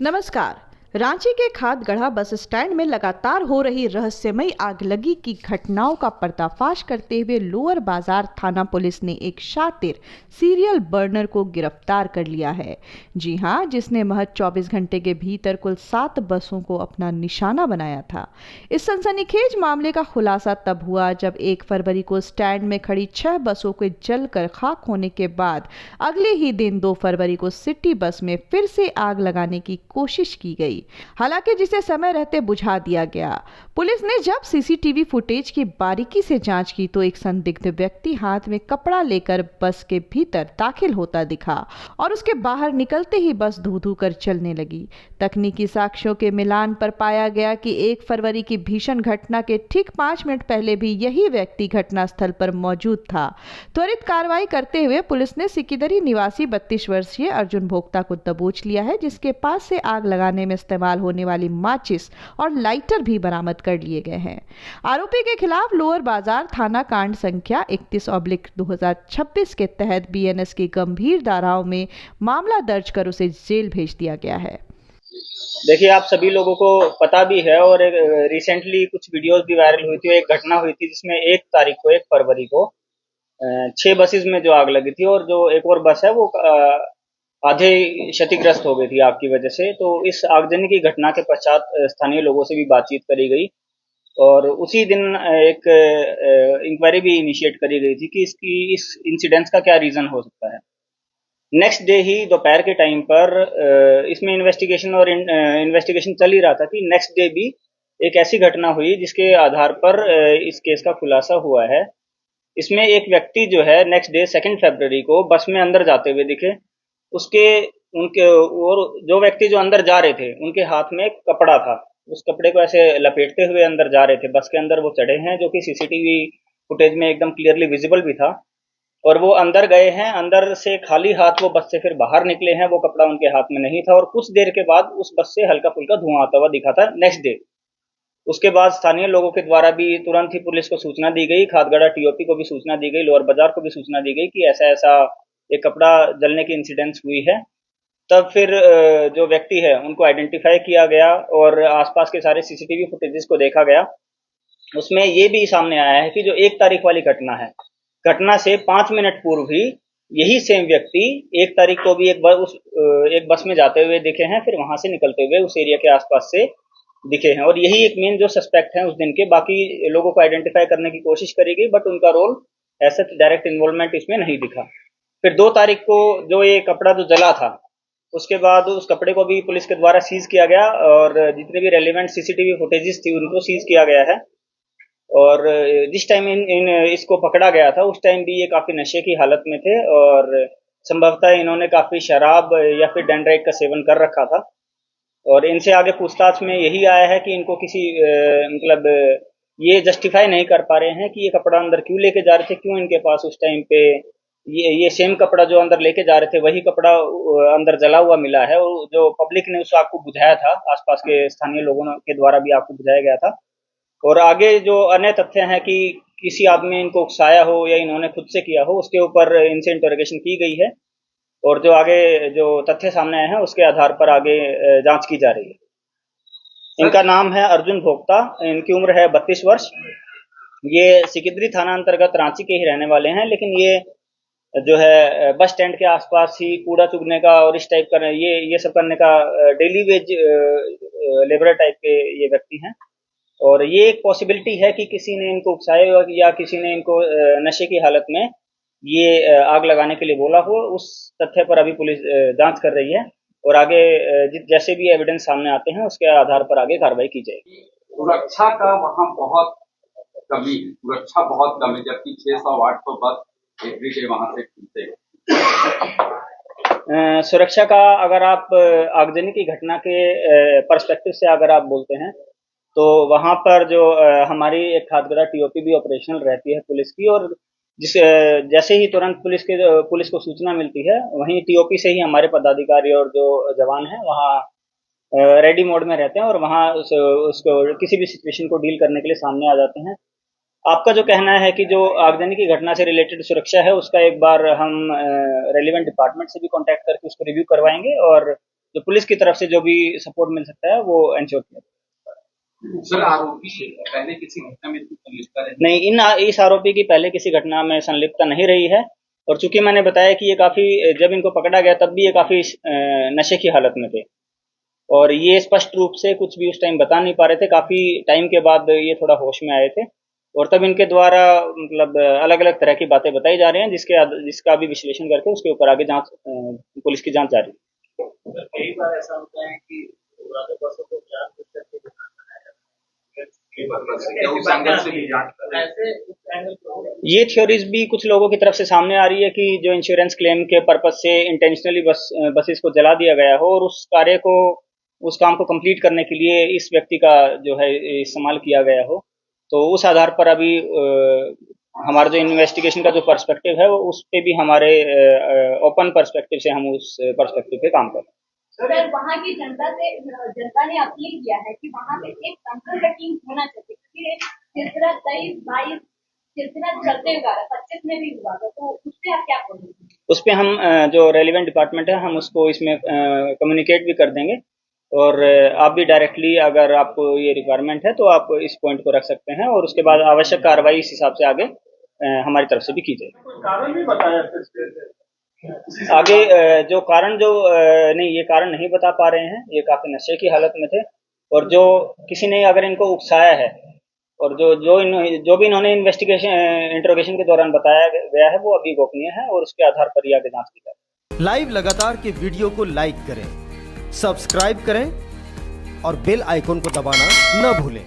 नमस्कार। रांची के Khadgarha bus stand में लगातार हो रही रहस्यमयी आगलगी की घटनाओं का पर्दाफाश करते हुए लोअर बाजार थाना पुलिस ने एक शातिर सीरियल बर्नर को गिरफ्तार कर लिया है। जी हां, जिसने महज 24 घंटे के भीतर कुल 7 बसों को अपना निशाना बनाया था। इस सनसनीखेज मामले का खुलासा तब हुआ जब 1 फरवरी को स्टैंड में खड़ी 6 बसों के जलकर खाक होने के बाद अगले ही दिन 2 फरवरी को सिटी बस में फिर से आग लगाने की कोशिश की गई, हालांकि जिसे समय रहते बुझा दिया गया। पुलिस ने जब सीसीटीवी फुटेज की बारीकी से जांच की तो एक संदिग्ध व्यक्ति हाथ में कपड़ा लेकर बस के भीतर दाखिल होता दिखा और उसके बाहर निकलते ही बस धू धू कर चलने लगी। तकनीकी साक्ष्यों के मिलान पर पाया गया कि 1 फरवरी की भीषण घटना के ठीक 5 मिनट पहले भी यही व्यक्ति घटनास्थल पर मौजूद था। त्वरित कार्रवाई करते हुए पुलिस ने सिकिदरी निवासी 32 वर्षीय अर्जुन भोक्ता को दबोच लिया है, जिसके पास से आग लगाने में इस्तेमाल होने वाली माचिस और लाइटर भी बरामद कर लिए गए हैं। आरोपी के खिलाफ लोअर बाजार थाना कांड संख्या 31/2026 के तहत बीएनएस की गंभीर धाराओं में मामला दर्ज कर उसे जेल भेज दिया गया है। देखिए, आप सभी लोगों को पता भी है और रिसेंटली कुछ वीडियोस भी वायरल हुई थी। एक घटना हुई थी जिसमें 1 फरवरी को 6 बसेस में जो आग लगी थी और जो एक और बस है वो आधे क्षतिग्रस्त हो गई थी आग की वजह से। तो इस आगजनी की घटना के पश्चात स्थानीय लोगों से भी बातचीत करी गई और उसी दिन एक इंक्वायरी भी इनिशिएट करी गई थी कि इस इंसिडेंस का क्या रीजन हो सकता है। नेक्स्ट डे ही दोपहर के टाइम पर इसमें इन्वेस्टिगेशन चल ही रहा था कि नेक्स्ट डे भी एक ऐसी घटना हुई जिसके आधार पर इस केस का खुलासा हुआ है। इसमें एक व्यक्ति जो है नेक्स्ट डे 2 फरवरी को बस में अंदर जाते हुए दिखे। उसके उनके और जो व्यक्ति जो अंदर जा रहे थे उनके हाथ में एक कपड़ा था। उस कपड़े को ऐसे लपेटते हुए अंदर जा रहे थे। बस के अंदर वो चढ़े हैं, जो कि सीसीटीवी फुटेज में एकदम क्लियरली विजिबल भी था। और वो अंदर गए हैं, अंदर से खाली हाथ वो बस से फिर बाहर निकले हैं। वो कपड़ा उनके हाथ में नहीं था और कुछ देर के बाद उस बस से हल्का फुल्का धुआं आता हुआ दिखा था नेक्स्ट डे। उसके बाद स्थानीय लोगों के द्वारा भी तुरंत ही पुलिस को सूचना दी गई, खादगढ़ा टीओपी को भी सूचना दी गई, लोअर बाजार को भी सूचना दी गई कि ऐसा ऐसा एक कपड़ा जलने की इंसिडेंस हुई है। तब फिर जो व्यक्ति है उनको आइडेंटिफाई किया गया और आसपास के सारे सीसीटीवी फुटेजेस को देखा गया। उसमें ये भी सामने आया है कि जो 1 तारीख वाली घटना है, घटना से 5 मिनट पूर्व ही यही सेम व्यक्ति 1 तारीख को भी एक बस में जाते हुए दिखे हैं, फिर वहां से निकलते हुए उस एरिया के आसपास से दिखे हैं। और यही एक मेन जो सस्पेक्ट हैं उस दिन के। बाकी लोगों को आइडेंटिफाई करने की कोशिश करी गई बट उनका रोल ऐसा डायरेक्ट इन्वॉल्वमेंट इसमें नहीं दिखा। फिर 2 तारीख को जो ये कपड़ा जो जला था, उसके बाद उस कपड़े को भी पुलिस के द्वारा सीज किया गया और जितने भी रेलिवेंट सीसीटीवी फुटेजेस थी उनको सीज किया गया है। और जिस टाइम इसको पकड़ा गया था उस टाइम भी ये काफी नशे की हालत में थे और संभवतः इन्होंने काफी शराब या फिर डेंड्राइट का सेवन कर रखा था। और इनसे आगे पूछताछ में यही आया है कि इनको किसी मतलब ये जस्टिफाई नहीं कर पा रहे हैं कि ये कपड़ा अंदर क्यों लेके जा रहे थे, क्यों इनके पास उस टाइम पे ये सेम कपड़ा जो अंदर लेके जा रहे थे वही कपड़ा अंदर जला हुआ मिला है। और जो पब्लिक ने उस आग को बुझाया था, आसपास के स्थानीय लोगों के द्वारा भी आग को बुझाया गया था। और आगे जो अन्य तथ्य हैं कि किसी आदमी ने इनको उकसाया हो या इन्होंने खुद से किया हो, उसके ऊपर इनसे इंटरोगेशन की गई है और जो आगे जो तथ्य सामने आए हैं उसके आधार पर आगे जांच की जा रही है। इनका नाम है अर्जुन भोक्ता, इनकी उम्र है 32 वर्ष। ये सिकिदरी थाना अंतर्गत रांची के ही रहने वाले हैं, लेकिन ये जो है बस स्टैंड के आसपास ही कूड़ा चुगने का और इस टाइप का ये सब करने का डेली वेज लेबर टाइप के ये व्यक्ति हैं। और ये एक पॉसिबिलिटी है कि किसी ने इनको उकसाया या किसी ने इनको नशे की हालत में ये आग लगाने के लिए बोला हो। उस तथ्य पर अभी पुलिस जांच कर रही है और आगे जैसे भी एविडेंस सामने आते हैं उसके आधार पर आगे कार्रवाई की जाएगी। सुरक्षा का वहाँ बहुत कमी है, सुरक्षा बहुत कम है, जबकि 600-800 बस एवरीडे वहाँ से खुलते हैं। सुरक्षा का अगर आप आगजनी की घटना के पर्सपेक्टिव से अगर आप बोलते हैं तो वहां पर जो हमारी एक खादगढ़ा टीओपी भी ऑपरेशनल रहती है पुलिस की। और जैसे ही तुरंत पुलिस को सूचना मिलती है वहीं टीओपी से ही हमारे पदाधिकारी और जो जवान हैं वहाँ रेडी मोड में रहते हैं और वहाँ उसको किसी भी सिचुएशन को डील करने के लिए सामने आ जाते हैं। आपका जो कहना है कि जो आगजनी की घटना से रिलेटेड सुरक्षा है उसका एक बार हम रेलिवेंट डिपार्टमेंट से भी कांटेक्ट करके उसको रिव्यू करवाएंगे और जो पुलिस की तरफ से जो भी सपोर्ट मिल सकता है वो इंश्योर किया। सर, आरोपी से पहले किसी घटना में संलिप्तता रही? नहीं, इस आरोपी की पहले किसी घटना में संलिप्तता नहीं रही है, और चूंकि मैंने बताया कि ये काफी, जब इनको पकड़ा गया तब भी ये काफी नशे की हालत में थे, और ये स्पष्ट रूप से कुछ भी उस टाइम बता नहीं पा रहे थे। काफी टाइम के बाद ये थोड़ा होश में आए थे, और तब इनके द्वारा मतलब अलग अलग तरह की बातें बताई जा रही हैं, जिसका भी विश्लेषण करके उसके ऊपर आगे जांच, पुलिस की जांच जारी है। कई बार ऐसा होता है कि पुराने बसों को जानबूझ करके ये थ्योरीज भी कुछ लोगों की तरफ से सामने आ रही है कि जो इंश्योरेंस क्लेम के पर्पज से इंटेंशनली बसेस को जला दिया गया हो, और उस काम को कंप्लीट करने के लिए इस व्यक्ति का जो है इस्तेमाल किया गया हो। तो उस आधार पर अभी हमारा जो इन्वेस्टिगेशन का जो पर्सपेक्टिव है, वो उस पे भी हमारे ओपन पर्सपेक्टिव से हम उस पर्सपेक्टिव पे काम कर रहे हैं। सर, वहाँ की जनता ने अपील किया है कि वहाँ पे एक कंट्रोल का टीम होना चाहिए, सिलसिला 23-22 सिलसिला चलते हुआ 25 में भी हुआ था, तो उस पर आप क्या बोलेंगे? उस पर हम जो रेलिवेंट डिपार्टमेंट है, हम उसको इसमें कम्युनिकेट भी कर देंगे, और आप भी डायरेक्टली अगर आपको ये रिक्वायरमेंट है तो आप इस पॉइंट को रख सकते हैं, और उसके बाद आवश्यक कार्रवाई इस हिसाब से आगे हमारी तरफ से भी की जाएगी। कारण भी बताया आगे जो कारण नहीं, ये कारण नहीं बता पा रहे हैं। ये काफी नशे की हालत में थे, और जो किसी ने अगर इनको उकसाया है, और जो भी इन्होंने इंट्रोगेशन के दौरान बताया गया है, वो अभी गोपनीय है, और उसके आधार पर ही आगे जांच की जाएगी। लाइव लगातार के वीडियो को लाइक करें, सब्सक्राइब करें और बेल आइकन को दबाना न भूलें।